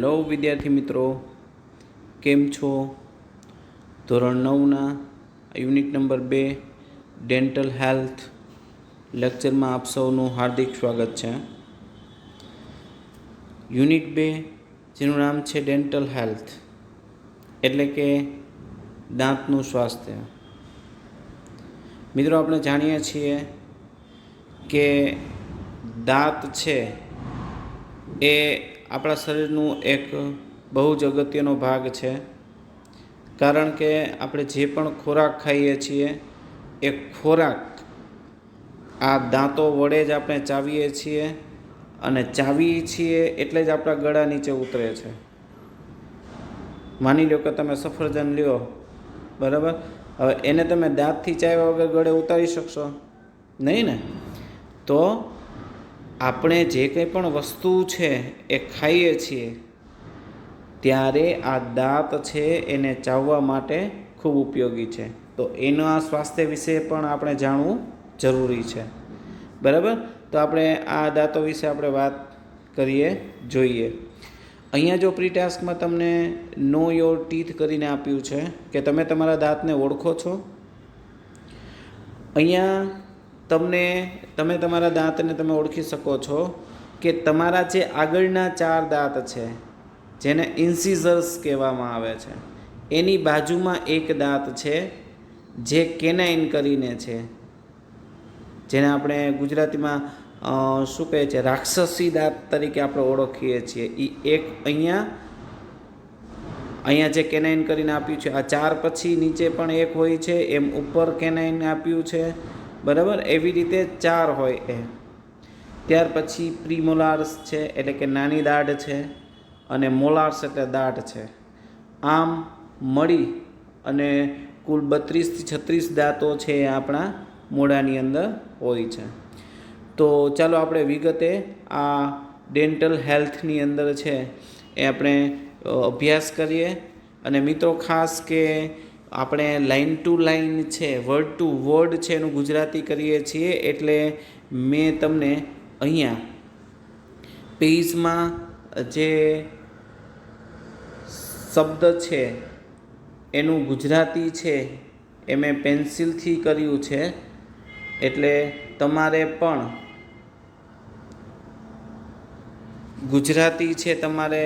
Hello વિદ્યાર્થી મિત્રો, કેમ છો? ધોરણ 9ના યુનિટ નંબર 2 ડેન્ટલ હેલ્થ લેક્ચરમાં આપ સૌનું હાર્દિક સ્વાગત છે. યુનિટ 2 જેનું નામ છે ડેન્ટલ હેલ્થ એટલે કે દાંતનું સ્વાસ્થ્ય. મિત્રો, આપણે જાણીએ છીએ કે દાંત છે એ આપણા શરીરનું એક બહુ જ અગત્યનો ભાગ છે. કારણ કે આપણે જે પણ ખોરાક ખાઈએ છીએ એ ખોરાક આ દાંતો વડે જ આપણે ચાવીએ છીએ અને ચાવીએ છીએ એટલે જ આપણા ગળા નીચે ઉતરે છે. માની લો કે તમે સફરજન લ્યો, બરાબર, હવે એને તમે દાંતથી ચાવ્યા વગર ગળે ઉતારી શકશો નહીં ને? તો આપણે જે કંઈ પણ વસ્તુ છે એ ખાઈએ છીએ ત્યારે આ દાંત છે એને ચાવવા માટે ખૂબ ઉપયોગી છે. તો એના સ્વાસ્થ્ય વિશે પણ આપણે જાણવું જરૂરી છે, બરાબર. તો આપણે આ દાંતો વિશે આપણે વાત કરીએ, જોઈએ. અહીંયા જો પ્રી ટાસ્કમાં તમને નો યોર ટીથ કરીને આપ્યું છે કે તમે તમારા દાંતને ઓળખો છો. અહીંયા તમે તમારા દાંતને તમે ઓળખી શકો છો કે તમારા જે આગળના 4 દાંત છે જેને ઇન્સિઝર્સ કહેવામાં આવે છે એની બાજુમાં એક દાંત છે જે કેનાઇન કરીને છે, જેને આપણે ગુજરાતીમાં શું કહે છે, રાક્ષસી દાંત તરીકે આપણે ઓળખીએ છીએ. એ એક અહીંયા જે કેનાઇન કરીને આપ્યું છે, આ 4 પછી નીચે પણ એક હોય છે, એમ ઉપર કેનાઇન આપ્યું છે, બરાબર. એવી રીતે 4 હોય એ. ત્યાર પછી પ્રીમોલાર્સ છે એટલે કે નાની દાઢ છે અને મોલાર્સ એટલે દાઢ છે. આમ મળી અને કુલ 32 થી 36 દાંતો છે એ આપણા મોઢાની અંદર હોય છે. તો ચાલો આપણે વિગતે આ ડેન્ટલ હેલ્થની અંદર છે એ આપણે અભ્યાસ કરીએ. અને મિત્રો, ખાસ કે આપણે લાઇન ટુ લાઇન છે, વર્ડ ટુ વર્ડ છે એનું ગુજરાતી કરીએ છીએ, એટલે મેં તમને અહીંયા પેજમાં જે શબ્દ છે એનું ગુજરાતી છે એ મેં પેન્સિલથી કર્યું છે. એટલે તમારે પણ ગુજરાતી છે તમારે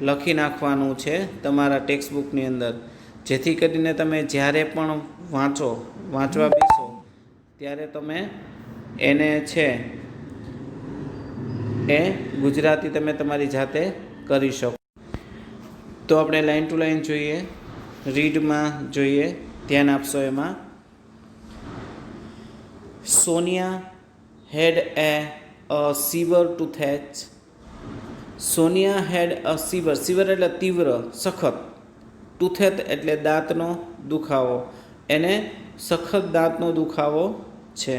લખી નાખવાનું છે તમારા ટેક્સ્ટબુકની અંદર, જેથી કરીને તમે જ્યારે પણ વાંચવા બેસો ત્યારે તમે એને છે એ ગુજરાતી તમે તમારી જાતે કરી શકો. તો આપણે લાઇન ટુ લાઇન જોઈએ, રીડમાં જોઈએ, ધ્યાન આપશો એમાં. સોનિયા હેડ a severe toothache. સોનિયા હેડ અ સિવર એટલે તીવ્ર, સખત, ટૂથેચ એટલે દાંતનો દુખાવો, એને સખત દાંતનો દુખાવો છે.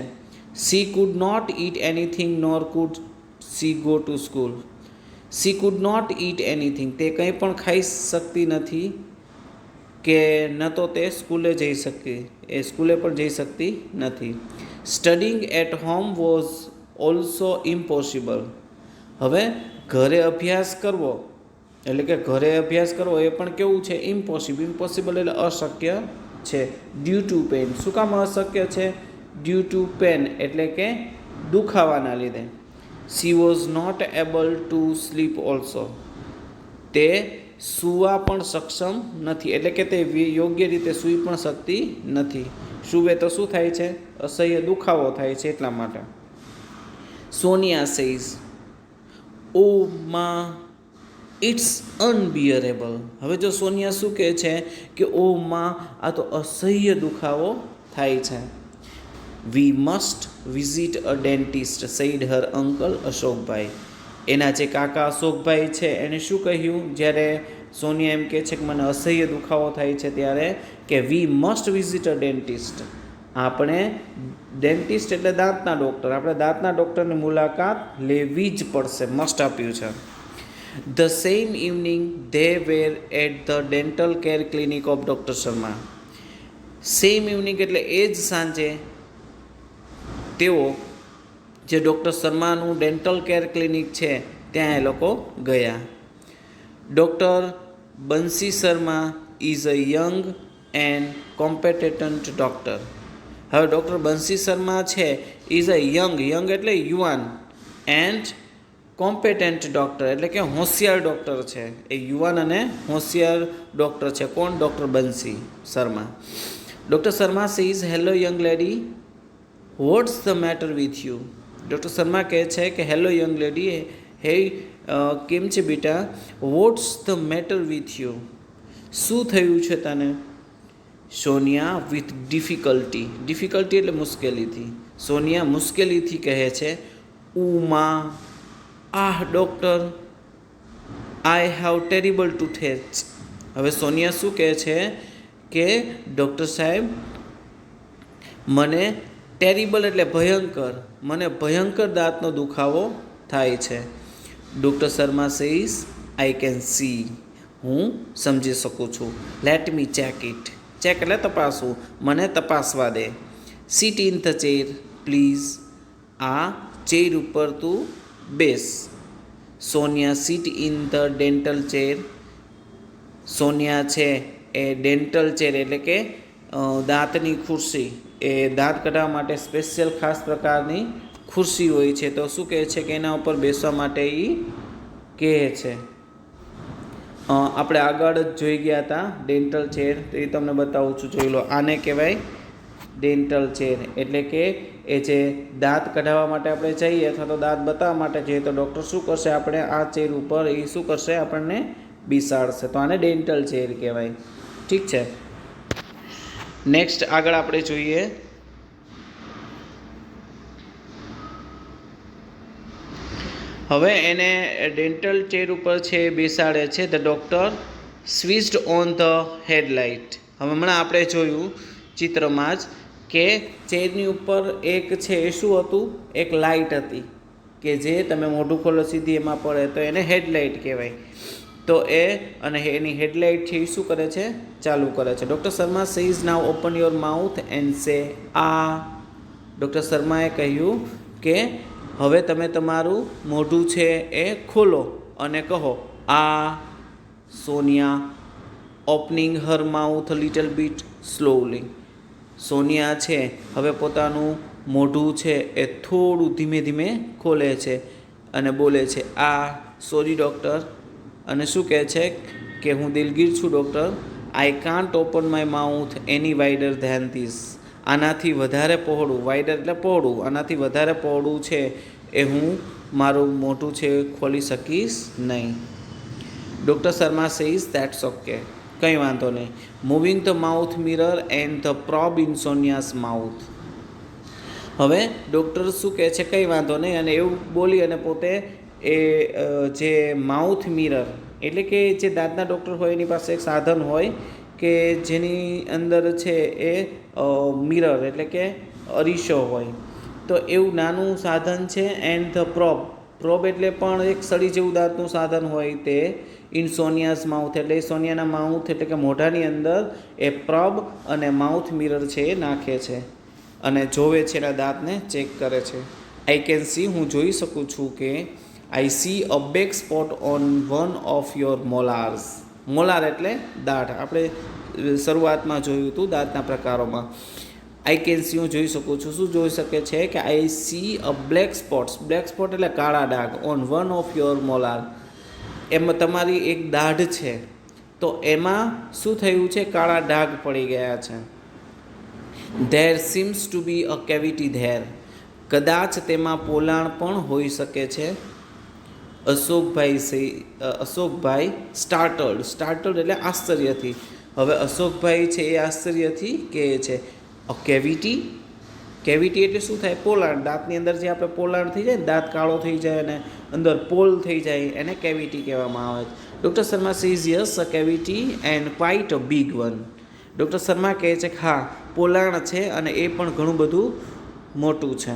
She could not eat anything nor could she go to school. She could not eat anything, તે કંઈ પણ ખાઈ શકતી નથી કે ન તો તે સ્કૂલે જઈ પણ જઈ શકતી નથી. Studying at home was also impossible. હવે ઘરે અભ્યાસ કરવો એ પણ કેવું છે? ઇમ્પોસિબલ એટલે અશક્ય છે. Due to pain. શું કામ અશક્ય છે? ડ્યુ ટુ પેન એટલે કે દુખાવાના લીધે. She was not able to sleep also. તે સૂવા પણ સક્ષમ નથી, એટલે કે તે યોગ્ય રીતે સૂઈ પણ શકતી નથી. સૂવે તો શું થાય છે? અસહ્ય દુખાવો થાય છે, એટલા માટે. સોનિયા સેઝ, ઓ માં ઇટ્સ અનબિયરેબલ. હવે જો સોનિયા શું કહે છે કે ઓ માં, આ તો અસહ્ય દુખાવો થાય છે. We must visit a dentist said her uncle Ashokbhai. એના જે કાકા અશોકભાઈ છે એને શું કહ્યું જ્યારે સોનિયા એમ કહે છે કે મને અસહ્ય દુખાવો થાય છે ત્યારે? કે વી મસ્ટ વિઝિટ અ ડેન્ટિસ્ટ. આપણે ડેન્ટિસ્ટ એટલે દાંતના ડૉક્ટર, આપણે દાંતના ડૉક્ટરની મુલાકાત લેવી જ પડશે. મસ્ટ આપ્યું છે. The same evening they were at the dental care clinic of doctor Sharma. Same evening એટલે એ જ સાંજે તેઓ જે ડૉક્ટર શર્માનું ડેન્ટલ કેર ક્લિનિક છે ત્યાં એ લોકો ગયા. Doctor Bansi Sharma is a young and competent doctor. હવે ડૉક્ટર બંસી શર્મા છે ઇઝ અ યંગ એટલે યુવાન, એન્ડ કોમ્પિટેન્ટ ડૉક્ટર એટલે કે હોશિયાર ડૉક્ટર છે. એ યુવાન અને હોશિયાર ડૉક્ટર છે. કોણ? Doctor Bansi Sharma. Doctor Sharma says, hello young lady, what's the matter with you. Doctor Sharma કહે છે કે હેલો યંગ લેડી, હે કેમ છે બેટા? What's the matter with you, શું થયું છે તને? સોનિયા વિથ ડિફિકલ્ટી એટલે મુશ્કેલીથી. સોનિયા મુશ્કેલીથી કહે છે, Uma, doctor, I have terrible toothache. હવે સોનિયા શું કહે છે કે ડૉક્ટર સાહેબ, મને ટેરિબલ એટલે ભયંકર, મને ભયંકર દાંતનો દુખાવો થાય છે. Doctor Sharma says, I can see, હું સમજી શકું છું. Let me check it. Check એટલે તપાસવું, મને તપાસવા દે. Sit in the chair please, આ ચેર ઉપર તું બેસ. Sonia sit in the dental chair. Sonia છે એ ડેન્ટલ ચેર એટલે કે દાંતની ખુરશી, એ દાંત કઢાવવા માટે સ્પેશિયલ ખાસ પ્રકારની ખુરશી હોય છે. તો શું કહે છે કે એના ઉપર બેસવા માટે એ કહે છે. આપણે આગળ જ જોઈ ગયા હતા ડેન્ટલ ચેર, તો એ તમને બતાવું છું, જોઈ લો. આને કહેવાય ડેન્ટલ ચેર, એટલે કે એ જે દાંત કઢાવવા માટે આપણે જઈએ અથવા તો દાંત બતાવવા માટે જઈએ તો ડૉક્ટર શું કરશે, આપણે આ ચેર ઉપર એ શું કરશે, આપણને બેસાડશે. તો આને ડેન્ટલ ચેર કહેવાય. ઠીક છે. નેક્સ્ટ આગળ આપણે જોઈએ. હવે એને ડેન્ટલ ચેર ઉપર છે બેસાડે છે. The doctor switched on the headlight. હવે હમણાં આપણે જોયું ચિત્રમાં જ કે ચેરની ઉપર એક છે એ શું હતું, એક લાઇટ હતી કે જે તમે મોઢું ખોલો સીધી એમાં પડે તો એને હેડલાઇટ કહેવાય. તો એ અને એની હેડલાઇટ છે એ શું કરે છે, ચાલુ કરે છે. Doctor Sharma says, now open your mouth and say આ. ડૉક્ટર શર્માએ કહ્યું કે હવે તમે તમારું મોઢું છે એ ખોલો અને કહો આ. Sonia opening her mouth little bit slowly. Sonia છે હવે પોતાનું મોઢું છે એ થોડું ધીમે ધીમે ખોલે છે અને બોલે છે આ. Sorry doctor. અને શું કહે છે કે હું દિલગીર છું doctor. I can't open my mouth any wider than this. આનાથી વધારે પહોળું, વાઇડર એટલે પહોળું, આનાથી વધારે પહોળું છે એ હું મારું મોઢું છે ખોલી શકીશ નહીં. Doctor Sharma says, that's okay, કંઈ વાંધો નહીં. Moving the mouth mirror and the probe in Sonia's mouth. હવે ડૉક્ટર શું કહે છે, કંઈ વાંધો નહીં, અને એવું બોલી અને પોતે એ જે માઉથ મિરર એટલે કે જે દાંતના ડૉક્ટર હોય એની પાસે એક સાધન હોય કે જેની અંદર છે એ મિરર એટલે કે અરીસો હોય. તો એવું નાનું સાધન છે. એન્ડ ધ પ્રોબ એટલે પણ એક સળી જેવું દાંતનું સાધન હોય તે ઇન સોનિયાસ માઉથ એટલે સોનિયાના માઉથ એટલે કે મોઢાની અંદર એ પ્રોબ અને માઉથ મિરર છે એ નાખે છે અને જોવે છે, એના દાંતને ચેક કરે છે. આઈ કેન સી, હું જોઈ શકું છું કે I see a black spot on one of your molars. Molar એટલે દાઢ, આપણે શરૂઆતમાં જોયું હતું દાંતના પ્રકારોમાં. આઈ કેન સી, હું જોઈ શકું છું. શું જોઈ શકે છે કે I see a black spot એટલે કાળા ડાઘ on one of your molar. એમાં તમારી એક દાઢ છે તો એમાં શું થયું છે, કાળા ડાઘ પડી ગયા છે. There seems to be a cavity there. કદાચ તેમાં પોલાણ પણ હોઈ શકે છે. અશોકભાઈ સ્ટાર્ટલ્ડ એટલે આશ્ચર્યથી. હવે અશોકભાઈ છે એ આશ્ચર્યથી કહે છે અ કેવિટી એટલે શું થાય, પોલાણ. દાંતની અંદર જે આપણે પોલાણ થઈ જાય, દાંત કાળો થઈ જાય અને અંદર પોલ થઈ જાય એને કેવિટી કહેવામાં આવે છે. Doctor Sharma says yes a cavity and quite a big one. Doctor Sharma કહે છે કે હા પોલાણ છે અને એ પણ ઘણું બધું મોટું છે.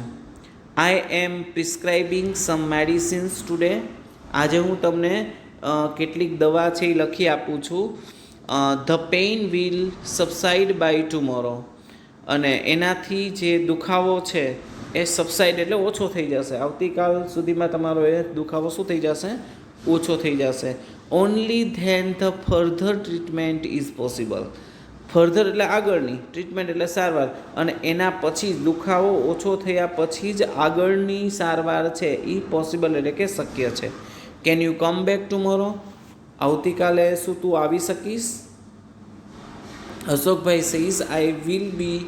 આઈ એમ પ્રિસ્ક્રાઇબિંગ સમ મેડિસિન્સ ટુડે. આજે હું તમને કેટલીક દવા છે એ લખી આપું છું. The pain will subside by tomorrow. અને એનાથી જે દુખાવો છે એ સબસાઇડ એટલે ઓછો થઈ જશે. આવતીકાલ સુધીમાં તમારો એ દુખાવો શું થઈ જશે, ઓછો થઈ જશે. Only then the further treatment is possible. Further એટલે આગળની, ટ્રીટમેન્ટ એટલે સારવાર, અને એના પછી જ દુખાવો ઓછો થયા પછી જ આગળની સારવાર છે એ પોસિબલ એટલે કે શક્ય છે. Can you come back tomorrow? આવતીકાલે શું તું આવી શકીશ? Ashokbhai says I will be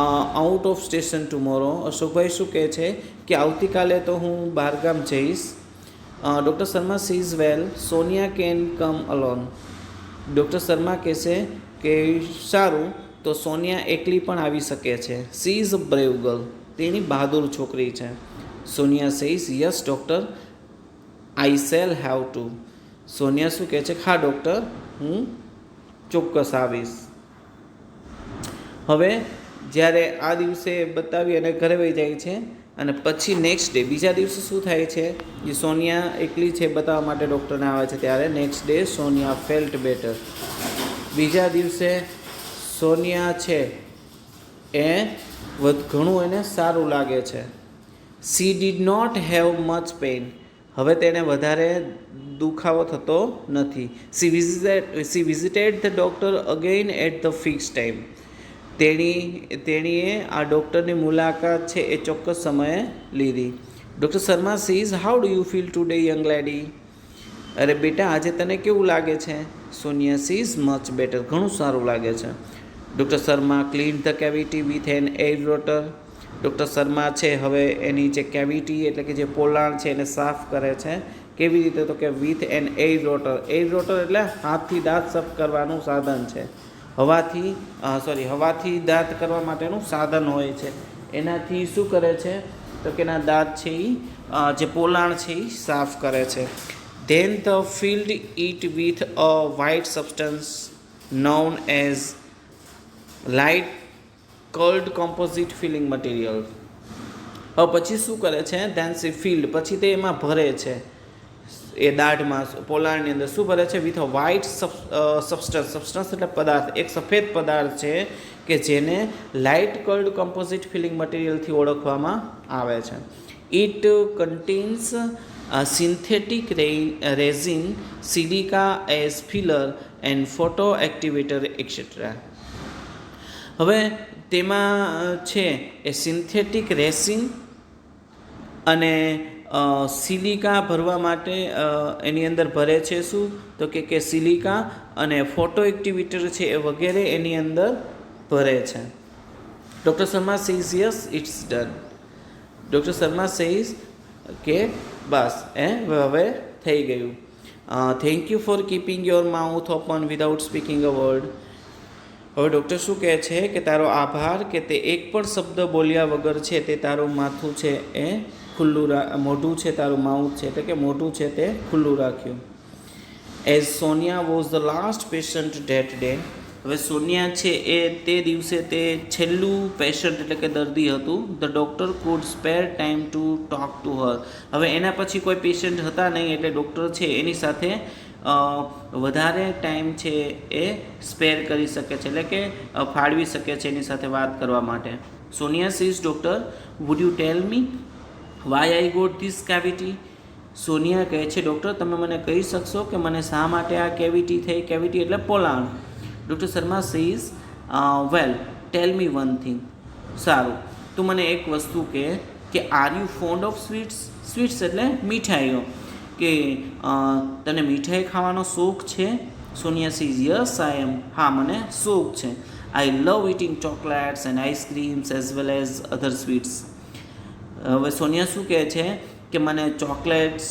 out of station tomorrow. Ashokbhai શું કહે છે કે આવતીકાલે તો હું બહારગામ જઈશ. Doctor Sharma says well Sonia can come alone. Doctor Sharma કહેશે કે સારું, તો સોનિયા એકલી પણ આવી શકે છે. She is a brave girl. તેની બહાદુર છોકરી છે. Sonia says yes doctor I shell have to. Sonia શું કહે છે? હા ડૉક્ટર, હું ચોક્કસ આવીશ. હવે જ્યારે આ દિવસે બતાવી અને ઘરે વહી જાય છે, અને પછી નેક્સ્ટ ડે બીજા દિવસે શું થાય છે? જે સોનિયા એકલી છે બતાવવા માટે ડૉક્ટરને આવે છે, ત્યારે next day Sonia felt better. બીજા દિવસે સોનિયા છે એ ઘણું એને સારું લાગે છે. She did not have much pain. હવે તેને વધારે દુખાવો થતો નથી. She visited the doctor again at the fix time. તેણીએ આ ડૉક્ટરની મુલાકાત છે એ ચોક્કસ સમયે લીધી. Doctor Sharma says how do you feel today young lady. અરે બેટા, આજે તને કેવું લાગે છે? Sonia says much better. ઘણું સારું લાગે છે. Doctor Sharma clean the cavity with an air rotor. Doctor Sharma છે હવે એની જે કેવિટી એટલે કે જે પોલાણ છે એને સાફ કરે છે. કેવી રીતે? તો કે with an air rotor. Air rotor એટલે હાથથી દાંત સાફ કરવાનું સાધન છે. હવાથી દાંત કરવા માટેનું સાધન હોય છે. એનાથી શું કરે છે? તો કે એના દાંત છે એ જે પોલાણ છે એ સાફ કરે છે. Then the filled it with a white substance known as light cured composite filling material. હવે પછી શું કરે છે? ધેન સી ફિલ્ડ, પછી તે એમાં ભરે છે. એ દાઢમાં પોલાણની અંદર શું ભરે છે? With a white substance. Substance એટલે પદાર્થ, એક સફેદ પદાર્થ છે કે જેને લાઇટ કર્લ્ડ કમ્પોઝિટ ફિલિંગ મટીરિયલથી ઓળખવામાં આવે છે. It contains synthetic resin, silica as filler and photo activator et cetera. હવે તેમાં છે એ સિન્થેટિક રેસિન અને સિલિકા ભરવા માટે એની અંદર ભરે છે. શું? તો કે સિલિકા અને ફોટો એક્ટિવેટર છે એ વગેરે એની અંદર ભરે છે. Doctor Sharma says yes it's done. Doctor Sharma says કે બસ હવે થઈ ગયું. Thank you for keeping your mouth open without speaking a word. હવે ડૉક્ટર શું કહે છે કે તારો આભાર કે તે એક પણ શબ્દ બોલ્યા વગર છે તે તારું માથું છે એ ખુલ્લું મોઢું છે તારું માઉથ છે એટલે કે મોઢું છે તે ખુલ્લું રાખ્યું. As Sonia was the last patient date day. હવે સોનિયા છે એ તે દિવસે તે છેલ્લું પેશન્ટ એટલે કે દર્દી હતું. The doctor could spare time to talk to her. હવે એના પછી કોઈ પેશન્ટ હતા નહીં એટલે ડૉક્ટર છે એની સાથે વધારે ટાઈમ છે એ સ્પેર કરી શકે છે એટલે કે ફાળવી શકે છે એની સાથે વાત કરવા માટે. Sonia says doctor would you tell me why I got this cavity. Sonia કહે છે ડૉક્ટર તમે મને કહી શકશો કે મને શા માટે આ કેવિટી થઈ? કેવિટી એટલે પોલાણ. Doctor Sharma says well tell me one thing. સારું, તું મને એક વસ્તુ કે are you fond of sweets. Sweets એટલે મીઠાઈઓ. કે તને મીઠાઈ ખાવાનો શોખ છે? Sonia says yes I am. હા, મને શોખ છે. I love eating chocolates and ice creams as well as other sweets. હવે સોનિયા શું કહે છે કે મને ચોકલેટ્સ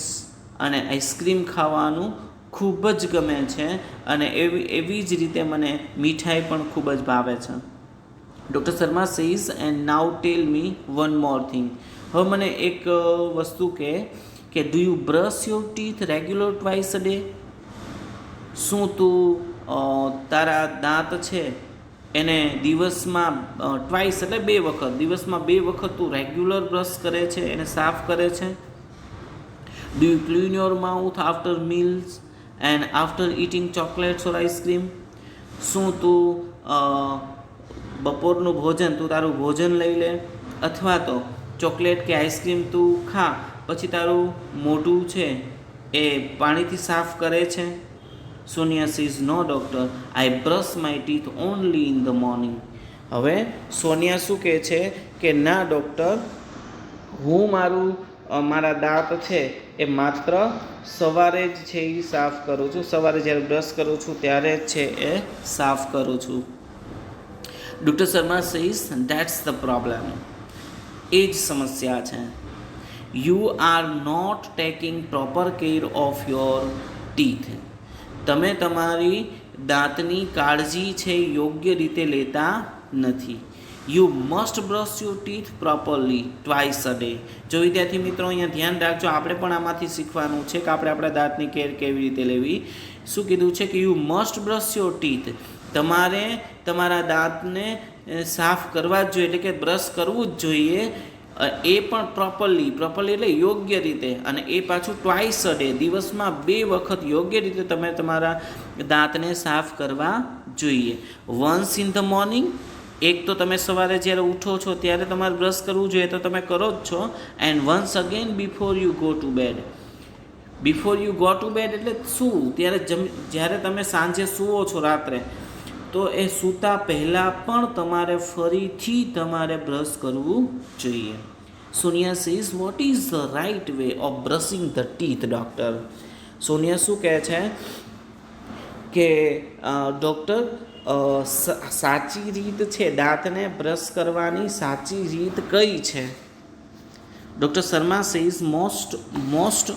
અને આઈસ્ક્રીમ ખાવાનું ખૂબ જ ગમે છે અને એવી જ રીતે મને મીઠાઈ પણ ખૂબ જ ભાવે છે. Doctor Sharma says and now tell me one more thing. હવે મને એક વસ્તુ કે do you brush your teeth regular twice a day. શું તું તારા દાંત છે એને દિવસમાં ટ્વાઇસ એટલે 2 વખત, દિવસમાં 2 વખત તું રેગ્યુલર બ્રશ કરે છે, એને સાફ કરે છે? Do you clean your mouth after meals and after eating chocolates or ice cream. શું તું બપોરનું ભોજન તું તારું ભોજન લઈ લે અથવા તો ચોકલેટ કે આઈસ્ક્રીમ તું ખા પછી તારું મોઢું છે એ પાણીથી સાફ કરે છે? Sonia says no doctor, I brush my teeth only in the morning. હવે સોનિયા શું કહે છે કે ના ડૉક્ટર, હું મારા દાંત છે એ માત્ર સવારે જ છે એ સાફ કરું છું, સવારે જ્યારે બ્રશ કરું છું ત્યારે જ છે એ સાફ કરું છું. Doctor Sharma says that's the problem. એ જ સમસ્યા છે. You are not taking proper care of your teeth. તમે તમારી દાંતની કાળજી છે યોગ્ય રીતે લેતા નથી. You must brush your teeth properly twice a day. જો વિદ્યાર્થી મિત્રો અહીંયા ધ્યાન રાખજો, આપણે પણ આમાંથી શીખવાનું છે કે આપણે આપણા દાંતની કેર કેવી રીતે લેવી. શું કીધું છે કે you must brush your teeth. તમારે તમારા દાંતને સાફ કરવા જ જોઈએ, એટલે કે બ્રશ કરવું જ જોઈએ, એ પણ પ્રોપરલી એટલે યોગ્ય રીતે, અને એ પાછું ટ્વાઇસ અ ડે, દિવસમાં 2 વખત યોગ્ય રીતે તમે તમારા દાંતને સાફ કરવા જોઈએ. વન્સ ઇન ધ મોર્નિંગ, એક તો તમે સવારે જ્યારે ઉઠો છો ત્યારે તમારે બ્રશ કરવું જોઈએ, તો તમે કરો જ છો. And once again before you go to bed. Before you go to bed એટલે શું? ત્યારે જ્યારે તમે સાંજે સૂવો છો રાત્રે, તો એ સૂતા પહેલાં પણ તમારે ફરીથી તમારે બ્રશ કરવું જોઈએ. Sonia says what is the right way of brushing the teeth doctor? Sonia શું કહે છે કે ડૉક્ટર, સાચી રીત છે દાંતને બ્રશ કરવાની, સાચી રીત કઈ છે? Doctor Sharma says most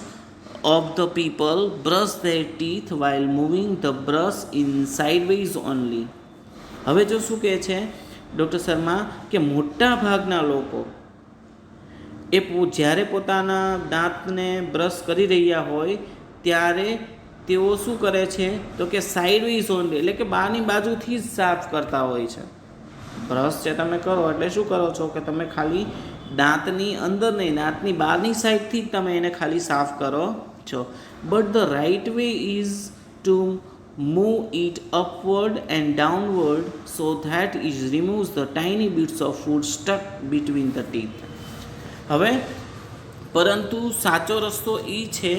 of the people brush their teeth while moving the brush in sideways only. હવે જો શું કહે છે ડૉક્ટર શર્મા કે મોટા ભાગના લોકો એ જ્યારે પોતાના દાંતને બ્રશ કરી રહ્યા હોય ત્યારે તેઓ શું કરે છે તો કે સાઇડવેઝ ઓનલી, એટલે કે બહારની બાજુથી જ સાફ કરતા હોય છે. બ્રશ જે તમે કરો એટલે શું કરો છો કે તમે ખાલી દાંતની અંદર નહીં, દાંતની બહારની સાઈડથી જ તમે એને ખાલી સાફ કરો છો. But the right way is to move it upward and downward so that it removes the tiny bits of food stuck between the teeth. હવે પરંતુ સાચો રસ્તો એ છે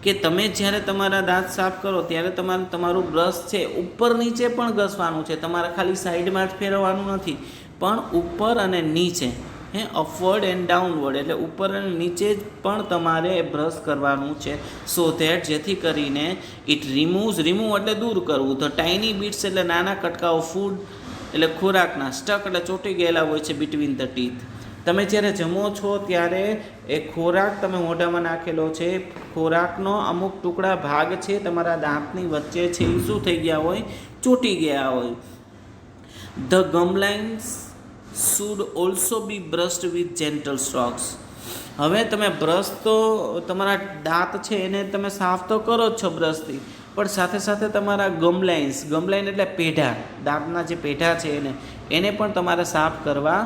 કે તમે જ્યારે તમારા દાંત સાફ કરો ત્યારે તમારે તમારું બ્રશ છે ઉપર નીચે પણ ઘસવાનું છે. તમારે ખાલી સાઈડમાં જ ફેરવવાનું નથી, પણ ઉપર અને નીચે, અપવર્ડ એન્ડ ડાઉનવર્ડ, એટલે ઉપર અને નીચે જ પણ તમારે બ્રશ કરવાનું છે. સો ધેટ, જેથી કરીને ઇટ રિમૂવ એટલે દૂર કરવું, ધ ટાઇની બીટ્સ એટલે નાના કટકાઓ, ફૂડ એટલે ખોરાકના, સ્ટક એટલે ચોંટી ગયેલા હોય છે બિટવીન ધ ટીથ. તમે જ્યારે જમો છો ત્યારે એ ખોરાક તમે મોઢામાં નાખેલો છે, ખોરાકનો અમુક ટુકડા ભાગ છે તમારા દાંતની વચ્ચે છે એ શું થઈ ગયા હોય, ચોંટી ગયા હોય. The gum lines should also be brushed with gentle strokes. હવે તમે બ્રશ તો તમારા દાંત છે એને તમે સાફ તો કરો જ છો બ્રશથી, પણ સાથે સાથે તમારા ગમલાઇન એટલે પેઢા, દાંતના જે પેઢા છે એને પણ તમારે સાફ કરવા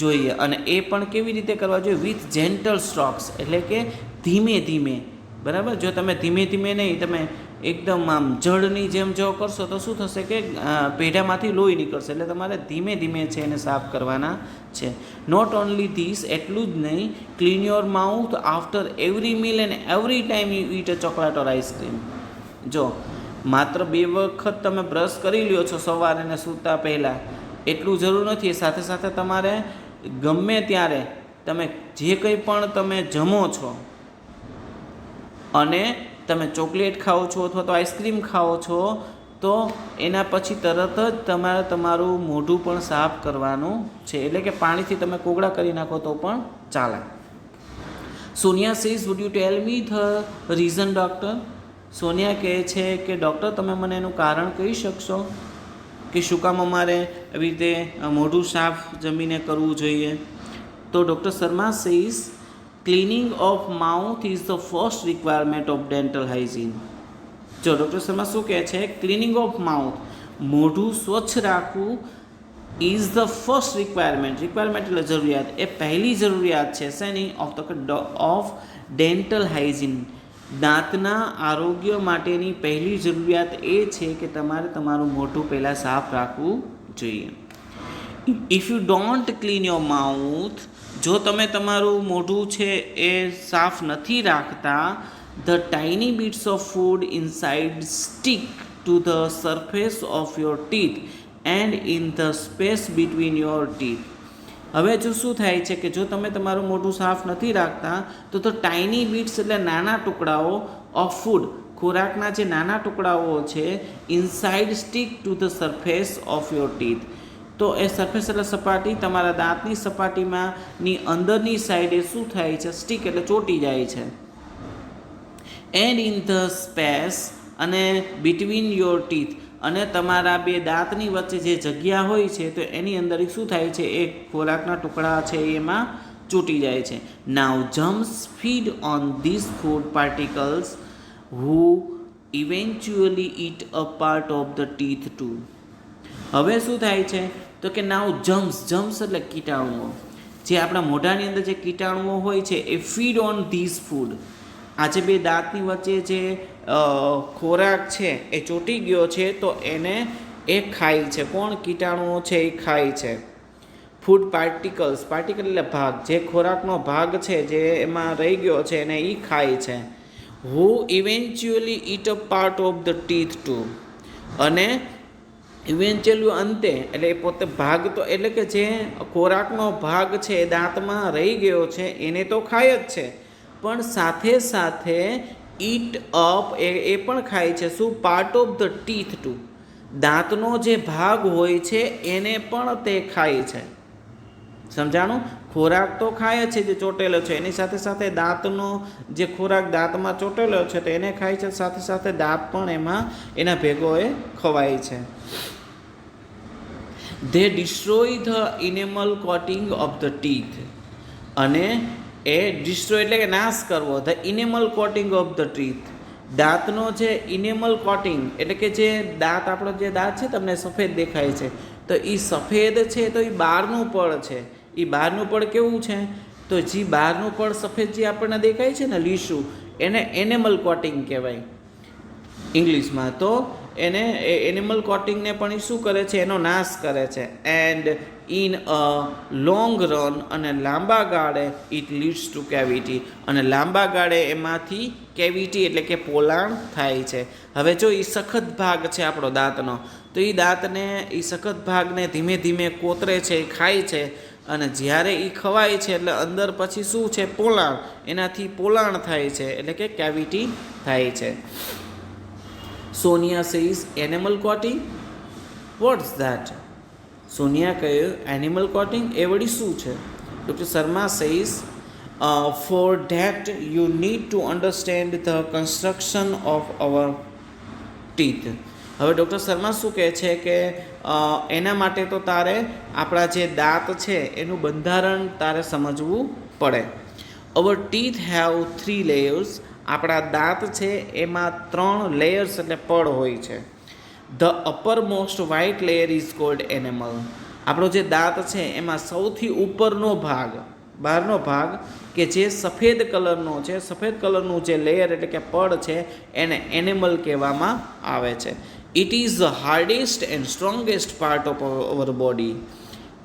જોઈએ. અને એ પણ કેવી રીતે કરવા જોઈએ? વિથ જેન્ટલ સ્ટ્રોક્સ, એટલે કે ધીમે ધીમે. બરાબર? જો તમે ધીમે ધીમે નહીં, તમે એકદમ આમ જળની જેમ જો કરશો તો શું થશે કે પેઢામાંથી લોહી નીકળશે. એટલે તમારે ધીમે ધીમે છે એને સાફ કરવાના છે. નોટ ઓનલી ધીસ, એટલું જ નહીં, clean your mouth after every meal and every time you eat a chocolate or ice cream. જો માત્ર 2 વખત તમે બ્રશ કરી લ્યો છો સવારે ને સૂતા પહેલાં, એટલું જરૂર નથી. સાથે સાથે તમારે ગમે ત્યારે તમે જે કંઈ પણ તમે જમો છો અને તમે ચોકલેટ ખાઓ છો અથવા તો આઈસ્ક્રીમ ખાઓ છો, તો એના પછી તરત જ તમારે તમારું મોઢું પણ સાફ કરવાનું છે. એટલે કે પાણીથી તમે કોગળા કરી નાખો તો પણ ચાલે. Sonia says wood you tell me the reason doctor? Sonia કહે છે કે ડૉક્ટર તમે મને એનું કારણ કહી શકશો કે શું કામ અમારે એવી રીતે મોઢું સાફ જમીને કરવું જોઈએ? તો doctor Sharma says cleaning of mouth is the first requirement of dental hygiene. જો ડૉક્ટર શર્મા શું કહે છે, ક્લિનિંગ ઓફ માઉથ, મોઢું સ્વચ્છ રાખવું, ઇઝ ધ ફર્સ્ટ રિક્વાયરમેન્ટ એટલે જરૂરિયાત, એ પહેલી જરૂરિયાત છે શેની? Of dental hygiene. દાંતના આરોગ્ય માટેની પહેલી જરૂરિયાત એ છે કે તમારે તમારું મોઢું પહેલાં સાફ રાખવું જોઈએ. If you don't clean your mouth, જો તમે તમારું મોઢું છે એ સાફ નથી રાખતા, The tiny bits of food inside stick to the surface of your teeth and in the space between your teeth. હવે જો શું થાય છે કે જો તમે તમારું મોઢું સાફ નથી રાખતા તો ટાઇની બીટ્સ એટલે નાના ટુકડાઓ ઓફ ફૂડ, ખોરાકના જે નાના ટુકડાઓ છે, inside stick to the surface of your teeth. તો એ સરફેસ એટલે સપાટી, તમારા દાંતની સપાટીમાંની અંદરની સાઈડે શું થાય છે, સ્ટીક એટલે ચોંટી જાય છે. એન્ડ ઇન ધ સ્પેસ અને બિટવીન યોર ટીથ, અને તમારા બે દાંતની વચ્ચે જે જગ્યા હોય છે તો એની અંદર શું થાય છે, એ ખોરાકના ટુકડા છે એમાં ચોંટી જાય છે. Now germs feed on this food particles who eventually eat a part of the teeth too. હવે શું થાય છે તો કે નાઉ જમ્સ એટલે કીટાણુઓ, જે આપણા મોઢાની અંદર જે કીટાણુઓ હોય છે એ ફીડ ઓન ધીસ ફૂડ. આજે બે દાંતની વચ્ચે જે ખોરાક છે એ ચોંટી ગયો છે તો એને એ ખાય છે. કોણ? કીટાણુઓ છે એ ખાય છે. ફૂડ પાર્ટિકલ્સ એટલે ભાગ, જે ખોરાકનો ભાગ છે જે એમાં રહી ગયો છે એને એ ખાય છે. Who eventually eat a part of the teeth too, અને ઇવેન્ચ્યુઅલી અંતે એટલે એ પોતે ભાગ, તો એટલે કે જે ખોરાકનો ભાગ છે એ દાંતમાં રહી ગયો છે એને તો ખાય જ છે, પણ સાથે સાથે ઈટ અપ એ પણ ખાય છે. શું? Part of the teeth too, દાંતનો જે ભાગ હોય છે એને પણ તે ખાય છે. સમજાણું? ખોરાક તો ખાય છે જે ચોટેલો છે, એની સાથે સાથે દાંતનો જે ખોરાક દાંતમાં ચોટેલો છે તો એને ખાય છે, સાથે સાથે દાંત પણ એમાં એના ભેગો એ ખવાય છે. They destroy the enamel coating of the teeth, અને એ ડિસ્ટ્રોય એટલે કે નાશ કરવો. The enamel coating of the teeth, દાંતનો જે ઇનેમલ કોટિંગ એટલે કે જે દાંત, આપણો જે દાંત છે તમને સફેદ દેખાય છે તો એ સફેદ છે તો એ બહારનું પડ છે. એ બહારનું પડ કેવું છે? તો જે બહારનું પડ સફેદ જે આપણને દેખાય છે ને, લીસું, એને એનેમલ કોટિંગ કહેવાય ઇંગ્લિશમાં. તો એને એનિમલ કોટિંગને પણ એ શું કરે છે? એનો નાશ કરે છે. And in a long run, અને લાંબા ગાળે ઇટ લીડ્સ ટુ કેવિટી, અને લાંબા ગાળે એમાંથી કેવિટી એટલે કે પોલાણ થાય છે. હવે જો એ સખત ભાગ છે આપણો દાંતનો, તો એ દાંતને, એ સખત ભાગને ધીમે ધીમે કોતરે છે, ખાય છે, અને જ્યારે એ ખવાય છે એટલે અંદર પછી શું છે? પોલાણ, એનાથી પોલાણ થાય છે એટલે કે કેવિટી થાય છે. Sonia says animal coating. What's that? Sonia કહ્યું એનિમલ કોટિંગ, એ વળી શું છે? Doctor Sharma says for that you need to understand the construction of our teeth. હવે ડૉક્ટર શર્મા શું કહે છે કે એના માટે તો તારે આપણા જે દાંત છે એનું બંધારણ તારે સમજવું પડે. અવર ટીથ હેવ 3 layers. આપણા દાંત છે એમાં 3 લેયર્સ એટલે પડ હોય છે. The upper most white layer is called enamel. આપણો જે દાંત છે એમાં સૌથી ઉપરનો ભાગ, બહારનો ભાગ કે જે સફેદ કલરનો છે, સફેદ કલરનું જે લેયર એટલે કે પડ છે એને એનેમલ કહેવામાં આવે છે. It is the hardest and strongest part of our body.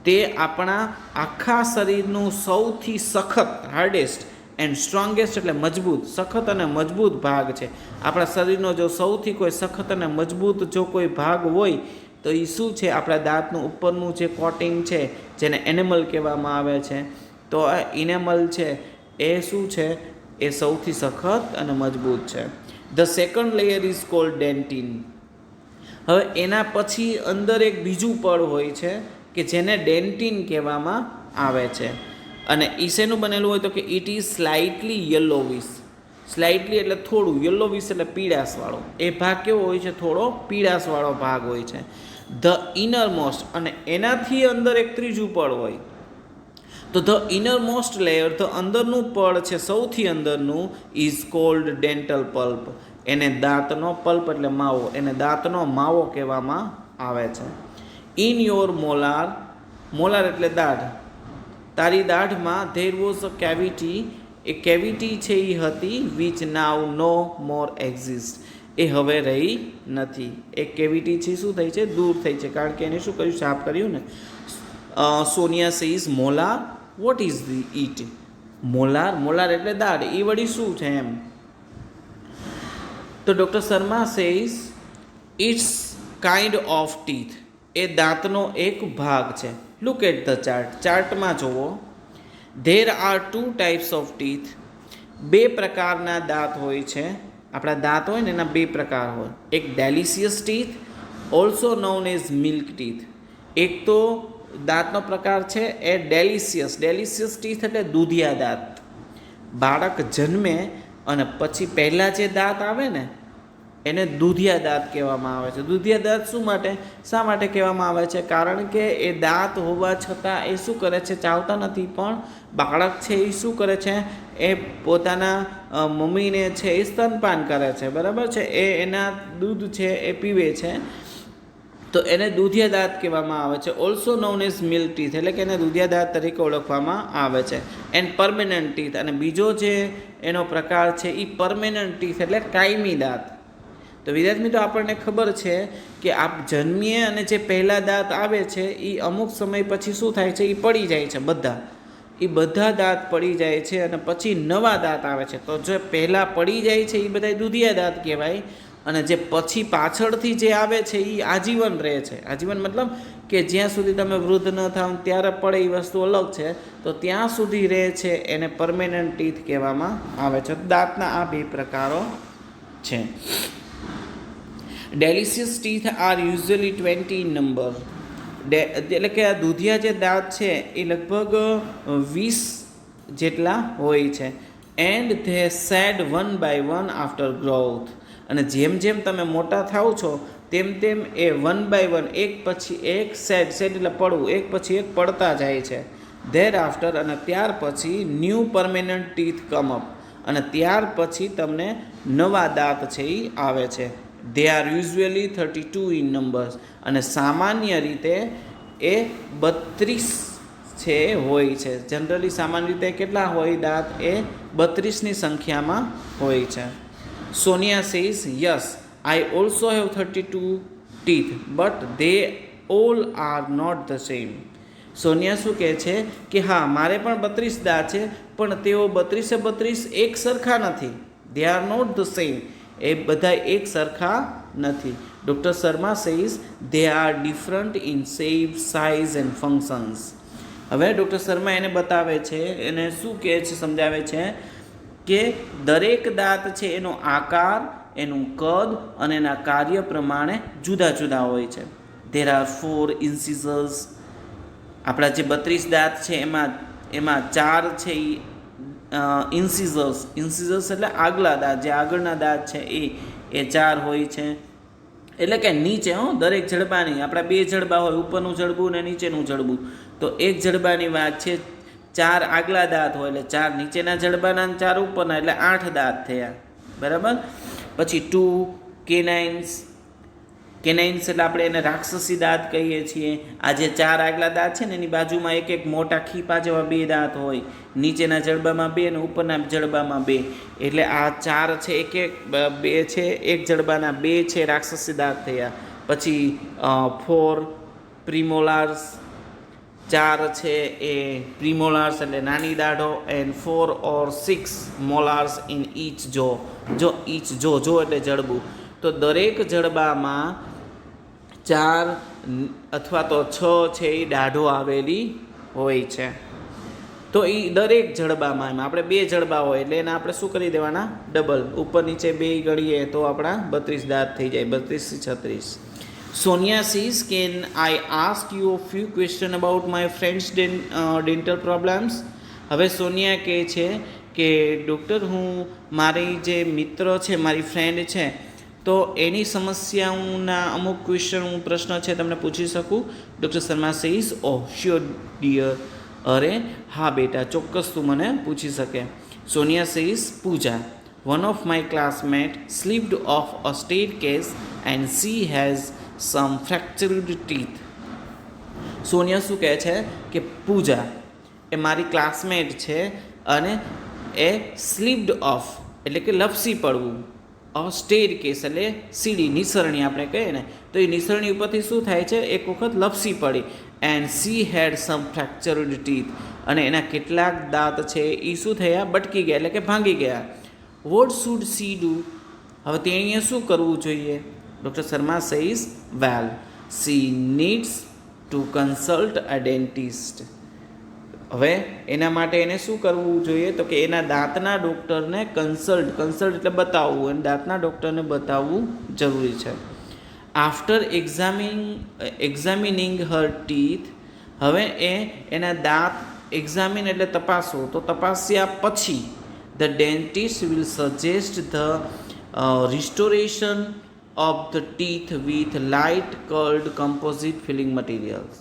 તે આપણા આખા શરીરનું સૌથી સખત, હાર્ડેસ્ટ એન્ડ સ્ટ્રોંગેસ્ટ એટલે મજબૂત, સખત અને મજબૂત ભાગ છે. આપણા શરીરનો જો સૌથી કોઈ સખત અને મજબૂત જો કોઈ ભાગ હોય તો એ શું છે? આપણા દાંતનું ઉપરનું જે કોટિંગ છે જેને એનેમલ કહેવામાં આવે છે. તો આ ઇનેમલ છે એ શું છે? એ સૌથી સખત અને મજબૂત છે. The second layer is cold dentine. હવે એના પછી અંદર એક બીજું પડ હોય છે કે જેને ડેન્ટિન કહેવામાં આવે છે. અને એ શેનું બનેલું હોય તો કે ઇટ ઇઝ સ્લાઇટલી યલોવિશ. સ્લાઇટલી એટલે થોડું, યલોવિશ એટલે પીળાશવાળો. એ ભાગ કેવો હોય છે? થોડો પીળાશવાળો ભાગ હોય છે. ધ ઇનર મોસ્ટ, અને એનાથી અંદર એક ત્રીજું પડ હોય. તો the inner most layer, the અંદરનું પડ છે, સૌથી અંદરનું, ઇઝ કોલ્ડ ડેન્ટલ પલ્પ. એને દાંતનો પલ્પ એટલે માવો, એને દાંતનો માવો કહેવામાં આવે છે. ઇન યોર મોલાર, મોલાર એટલે દાઢ, તારી દાઢમાં ધેર વોઝ અ કેવિટી. એ કેવિટી છે એ હતી which now no more exist. એ હવે રહી નથી. એ કેવિટી છે શું થઈ છે? દૂર થઈ છે, કારણ કે એને શું કર્યું? સાફ કર્યું ને. Sonia says molar. What is the it? Molar, molar એટલે દાઢ, એ વળી શું છે એમ? તો doctor Sharma says it's kind of teeth, એ દાંતનો એક ભાગ છે. લુક એટ ધ ચાર્ટ, ચાર્ટમાં જુઓ. There are 2 types of teeth, 2 પ્રકારના દાંત હોય છે. આપણા દાંત હોય ને એના 2 પ્રકાર હોય. એક deciduous teeth, also known as milk teeth. એક તો દાંતનો પ્રકાર છે એ ડેલિશિયસ ટીથ એટલે દૂધિયા દાંત. બાળક જન્મે અને પછી પહેલાં જે દાંત આવે ને એને દૂધિયા દાંત કહેવામાં આવે છે. દૂધિયા દાંત શા માટે કહેવામાં આવે છે? કારણ કે એ દાંત હોવા છતાં એ શું કરે છે, ચાવતા નથી, પણ બાળક છે એ શું કરે છે, એ પોતાના મમ્મીને છે એ સ્તનપાન કરે છે, બરાબર છે, એ એના દૂધ છે એ પીવે છે, તો એને દૂધિયા દાંત કહેવામાં આવે છે. Also known as milk teeth, એટલે કે એને દૂધિયા દાંત તરીકે ઓળખવામાં આવે છે. એન્ડ પરમેનન્ટ ટીથ, અને બીજો જે એનો પ્રકાર છે એ પરમેનન્ટ ટીથ એટલે કાયમી દાંત. તો વિદ્યાર્થી મિત્રો, આપણને ખબર છે કે આપ જન્મીએ અને જે પહેલા દાંત આવે છે એ અમુક સમય પછી શું થાય છે, એ પડી જાય છે. બધા દાંત પડી જાય છે અને પછી નવા દાંત આવે છે. તો જે પહેલાં પડી જાય છે એ બધા દૂધિયા દાંત કહેવાય, અને જે પછી પાછળથી જે આવે છે એ આજીવન રહે છે. આજીવન મતલબ કે જ્યાં સુધી તમે વૃદ્ધ ન થાવ ત્યારે પડે એ વસ્તુ અલગ છે, તો ત્યાં સુધી રહે છે, એને પરમેનન્ટ ટીથ કહેવામાં આવે છે. દાંતના આ 2 પ્રકારો છે. Deciduous teeth are usually 20 in number, એટલે કે આ દૂધિયા જે દાંત છે એ લગભગ 20 જેટલા હોય છે. And they shed 1 by 1 after growth, અને જેમ જેમ તમે મોટા થાવ છો તેમ તેમ એ 1 by 1 એક પછી એક શેડ એટલે પડવું, એક પછી એક પડતા જાય છે. ધેર આફ્ટર, અને ત્યાર પછી new permanent teeth come up, અને ત્યાર પછી તમને નવા દાંત છે એ આવે છે. They are usually 32 in numbers, અને સામાન્ય રીતે એ 32 છે હોય છે. જનરલી સામાન્ય રીતે કેટલા હોય દાંત? એ 32ની સંખ્યામાં હોય છે. Sonia says yes, I also have 32 teeth but they all are not the same. Sonia શું કહે છે કે હા, મારે પણ 32 દાંત છે, પણ તેઓ 32 એક સરખા નથી. They are not the same, એ બધા એક સરખા નથી. Doctor Sharma says they are different in shape, size and functions. હવે ડૉક્ટર શર્મા એને બતાવે છે, એને શું કહે છે, સમજાવે છે કે દરેક દાંત છે એનો આકાર, એનું કદ અને એના કાર્ય પ્રમાણે જુદા જુદા હોય છે. There are 4 ઇન્સિઝર્સ. આપણા જે 32 દાંત છે એમાં 4 છે એ ઇન્સિઝર્સ એટલે આગલા દાંત, જે આગળના દાંત છે એ 4 હોય છે. એટલે કે નીચે દરેક જડબાની, આપણા 2 જડબા હોય, ઉપરનું જડબું ને નીચેનું જડબું, તો એક જડબાની વાત છે, 4 આગલા દાંત હોય એટલે 4 નીચેના જડબાના અને 4 ઉપરના, એટલે 8 દાંત થયા, બરાબર. પછી 2 કેનાઇન્સ એટલે આપણે એને રાક્ષસી દાંત કહીએ છીએ. આ જે 4 આગલા દાંત છે ને એની બાજુમાં એક એક મોટા ખીપા જેવા 2 દાંત હોય, નીચેના જડબામાં 2 અને ઉપરના જડબામાં 2, એટલે આ 4 છે, એક 2 છે, એક જડબાના 2 છે રાક્ષસી દાંત થયા. પછી 4 પ્રીમોલાર્સ, 4 છે એ પ્રીમોલાર્સ એટલે નાની દાઢો, એન્ડ 4 or 6 મોલાર્સ ઇન ઈચ જો એટલે જડબું. તો દરેક જડબામાં 4 અથવા તો 6 છે એ દાઢો આવેલી હોય છે. તો એ દરેક જડબામાં, એમાં આપણે 2 જડબા હોય એટલે એને આપણે શું કરી દેવાના, ડબલ, ઉપર નીચે 2 ગણીએ તો આપણા 32 દાંત થઈ જાય, 32 થી 36. Sonia says, can I ask you a few questions about my friend's dental problems? હવે સોનિયા કહે છે કે ડૉક્ટર, હું મારી જે મિત્ર છે, મારી ફ્રેન્ડ છે, તો એની સમસ્યાઓના અમુક પ્રશ્ન છે તમને પૂછી શકું? Doctor Sharma says, oh sure dear, અરે હા બેટા, ચોક્કસ તું મને પૂછી શકે. Sonia says, Pooja, one of my classmates slipped off a staircase and she has some fractured teeth. Sonia શું કહે છે કે પૂજા એ મારી ક્લાસમેટ છે અને એ સ્લીપ્ડ ઓફ એટલે કે લપસી પડવું, સ્ટેરકેસ એટલે સીડી, નિસરણી આપણે કહીએ ને, તો એ નિસરણી ઉપરથી શું થાય છે, એક વખત લપસી પડી. And she had some fractured teeth, અને એના કેટલાક દાંત છે એ શું થયા, બટકી ગયા એટલે કે ભાંગી ગયા. What should C do? હવે તેણીએ શું કરવું જોઈએ? ડૉક્ટર શર્મા સેઇઝ વેલ સી નીડ્સ ટુ કન્સલ્ટ અ ડેન્ટિસ્ટ. હવે એના માટે એને શું કરવું જોઈએ? તો કે એના દાંતના ડૉક્ટરને કન્સલ્ટ એટલે બતાવવું, અને દાંતના ડૉક્ટરને બતાવવું જરૂરી છે. આફ્ટર એક્ઝામિનિંગ હર ટીથ, હવે એના દાંત એક્ઝામિન એટલે તપાસવું, તો તપાસ્યા પછી the dentist will suggest the restoration of the teeth with light cured composite filling materials.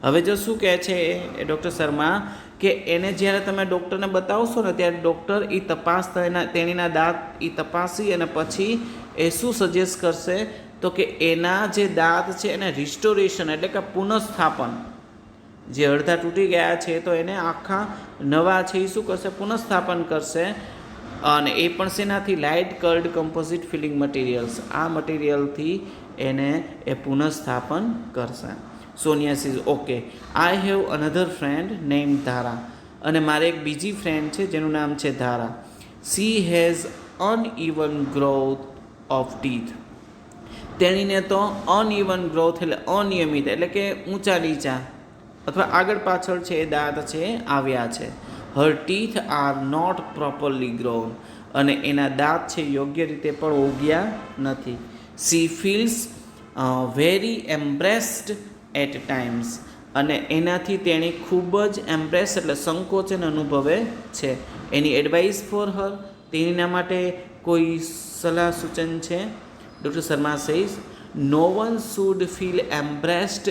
હવે જો શું કહે છે એ ડૉક્ટર શર્મા કે એને જ્યારે તમે ડૉક્ટરને બતાવશો ને ત્યારે ડૉક્ટર એ તેણીના દાંત એ તપાસી અને પછી એ શું સજેસ્ટ કરશે? તો કે એના જે દાંત છે એને રિસ્ટોરેશન એટલે કે પુનઃસ્થાપન, જે અડધા તૂટી ગયા છે તો એને આખા નવા છે એ શું કરશે? પુનઃસ્થાપન કરશે. અને એ પણ શેનાથી? Light cured composite filling materials, આ મટીરિયલથી એને એ પુનઃસ્થાપન કરશે. Sonia says okay. I have another friend name Dhara, અને મારે એક બીજી ફ્રેન્ડ છે જેનું નામ છે ધારા. She has uneven growth of teeth. તેણીને તો અનઇવન ગ્રોથ એટલે અનિયમિત એટલે કે ઊંચા નીચા અથવા આગળ પાછળ છે એ દાંત છે આવ્યા છે. Her teeth are not properly grown, અને એના દાંત છે યોગ્ય રીતે પણ ઉગ્યા નથી. She feels very embarrassed at times, અને એનાથી તેણી ખૂબ જ એમ્બ્રેસ એટલે સંકોચન અનુભવે છે. એની એડવાઇસ ફોર હર, તેણીના માટે કોઈ સલાહ સૂચન છે? Doctor Sharma says no one should feel embarrassed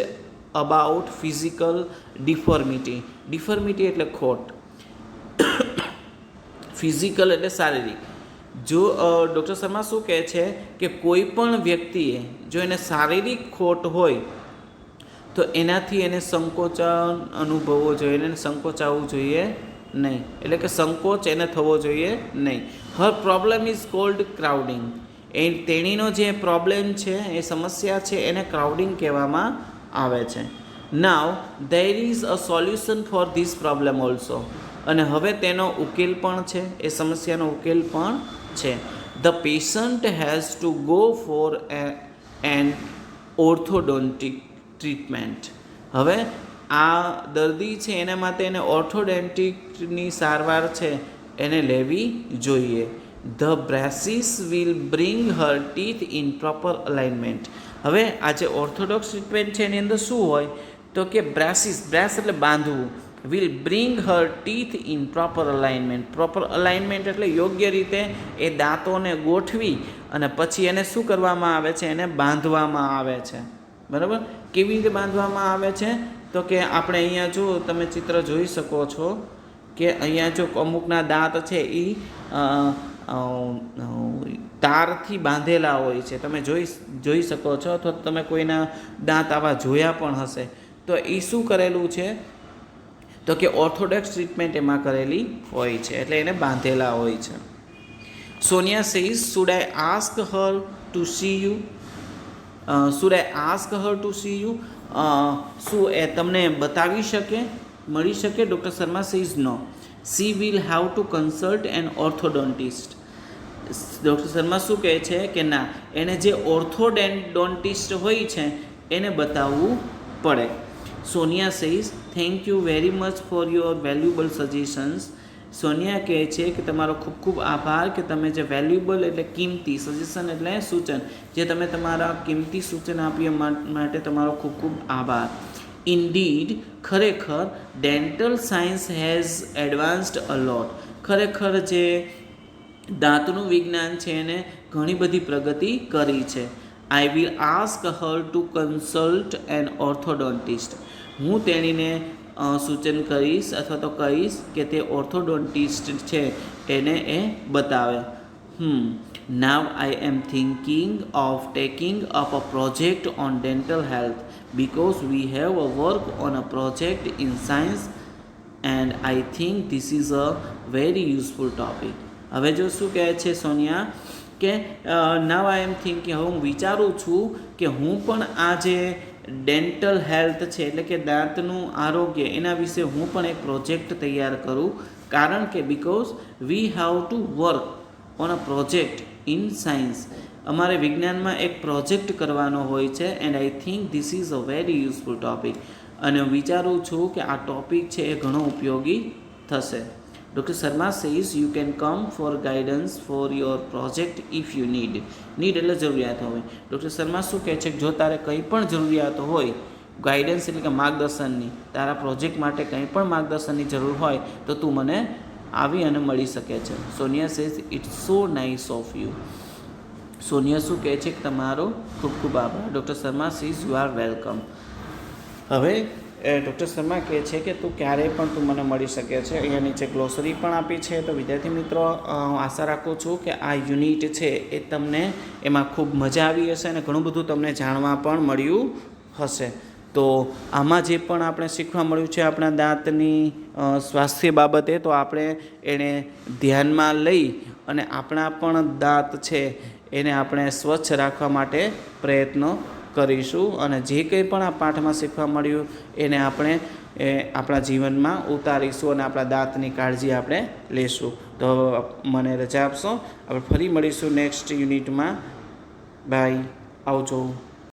about physical deformity. Deformity એટલે ખોટ, ફિઝિકલ એટલે શારીરિક. જો ડૉક્ટર શર્મા શું કહે છે કે કોઈ પણ વ્યક્તિએ જો એને શારીરિક ખોટ હોય તો એનાથી એને સંકોચન અનુભવવો જોઈએ, એને સંકોચાવવું જોઈએ નહીં, એટલે કે સંકોચ એને થવો જોઈએ નહીં. હર પ્રોબ્લેમ ઇઝ કોલ્ડ ક્રાઉડિંગ. તેણીનો જે પ્રોબ્લેમ છે એ સમસ્યા છે એને ક્રાઉડિંગ કહેવામાં આવે છે. Now there is a solution for this problem also, અને હવે તેનો ઉકેલ પણ છે, એ સમસ્યાનો ઉકેલ પણ છે. The patient has to go for an orthodontic treatment. હવે આ દર્દી છે એના માટે એને ઓર્થોડોન્ટિકની સારવાર છે એને લેવી જોઈએ. The braces will bring her teeth in proper alignment. હવે આ જે ઓર્થોડોક્સ ટ્રીટમેન્ટ છે એની અંદર શું હોય? તો કે બ્રેસીસ એટલે બાંધવું, will bring her teeth in proper alignment. Proper alignment એટલે યોગ્ય રીતે એ દાંતોને ગોઠવી અને પછી એને શું કરવામાં આવે છે? એને બાંધવામાં આવે છે. બરાબર? કેવી રીતે બાંધવામાં આવે છે? તો કે આપણે અહીંયા જો તમે ચિત્ર જોઈ શકો છો કે અહીંયા જો અમુકના દાંત છે એ તારથી બાંધેલા હોય છે, તમે જોઈ શકો છો, અથવા તમે કોઈના દાંત આવા જોયા પણ હશે. તો એ શું કરેલું છે? તો કે ઓર્થોડોક્સ ટ્રીટમેન્ટ એમાં કરેલી હોય છે, એટલે એને બાંધેલા હોય છે. Sonia says should I ask her to see you? Should I ask her to see you? શું એ તમને બતાવી શકે, મળી શકે? Doctor Sharma says no, she will have to consult an orthodontist. Doctor Sharma શું કહે છે કે ના, એને જે ઓર્થોડોન્ટિસ્ટ હોય છે એને બતાવવું પડે. Sonia says thank you very much for your valuable suggestions. Sonia કહે છે કે તમારો ખૂબ ખૂબ આભાર કે તમે જે વેલ્યુબલ એટલે કિંમતી, સજેશન એટલે સૂચન, જે તમે તમારા કિંમતી સૂચન આપ્યા માટે તમારો ખૂબ ખૂબ આભાર. ઇન્ડીડ, ખરેખર ડેન્ટલ સાયન્સ હેઝ એડવાન્સ્ડ અ લોટ. ખરેખર જે દાંતનું વિજ્ઞાન છે એને ઘણી બધી પ્રગતિ કરી છે. I will ask her to consult an orthodontist. હું તેણીને સૂચન કરીશ અથવા તો કહીશ કે તે ઓર્થોડોન્ટિસ્ટ છે એને એ બતાવે. Now I am thinking of taking up a project on dental health because we have a work on a project in science and I think this is a very useful topic. હવે જો શું કહે છે સોનિયા કે નાવ I am thinking, હવે હું વિચારું છું કે હું પણ આ જે ડેન્ટલ હેલ્થ છે એટલે કે દાંતનું આરોગ્ય એના વિશે હું પણ એક પ્રોજેક્ટ તૈયાર કરું, કારણ કે because we have to work on a project in science. અમારે વિજ્ઞાનમાં એક પ્રોજેક્ટ કરવાનો હોય છે and I think this is a very useful topic. અને હું વિચારું છું કે આ ટોપિક છે એ ઘણો ઉપયોગી થશે. Doctor Sharma says you can come for guidance for your project if you need. Need એટલે જરૂરિયાત હોય. ડૉક્ટર શર્મા શું કહે છે કે જો તારે કંઈ પણ જરૂરિયાત હોય, ગાઈડન્સ એટલે કે માર્ગદર્શનની, તારા પ્રોજેક્ટ માટે કંઈ પણ માર્ગદર્શનની જરૂર હોય તો તું મને આવી અને મળી શકે છે. Sonia says it's so nice of you. Sonia શું કહે છે કે તમારો ખૂબ ખૂબ આભાર. Doctor Sharma says you are welcome. હવે ડૉક્ટર શર્મા કહે છે કે તું ક્યારેય પણ તું મને મળી શકે છે. અહીંયા નીચે ગ્લોસરી પણ આપી છે. તો વિદ્યાર્થી મિત્રો, હું આશા રાખું છું કે આ યુનિટ છે એ તમને એમાં ખૂબ મજા આવી હશે અને ઘણું બધું તમને જાણવા પણ મળ્યું હશે. તો આમાં જે પણ આપણે શીખવા મળ્યું છે આપણા દાંતની સ્વાસ્થ્ય બાબતે, તો આપણે એને ધ્યાનમાં લઈ અને આપણા પણ દાંત છે એને આપણે સ્વચ્છ રાખવા માટે પ્રયત્નો કરીશું. અને જે કંઈ પણ આ પાઠમાં શીખવા મળ્યું એને આપણે આપણા જીવનમાં ઉતારીશું અને આપણા દાંતની કાળજી આપણે લેશું. તો મને રજા આપશો. આપણે ફરી મળીશું નેક્સ્ટ યુનિટમાં. બાય. આવજો.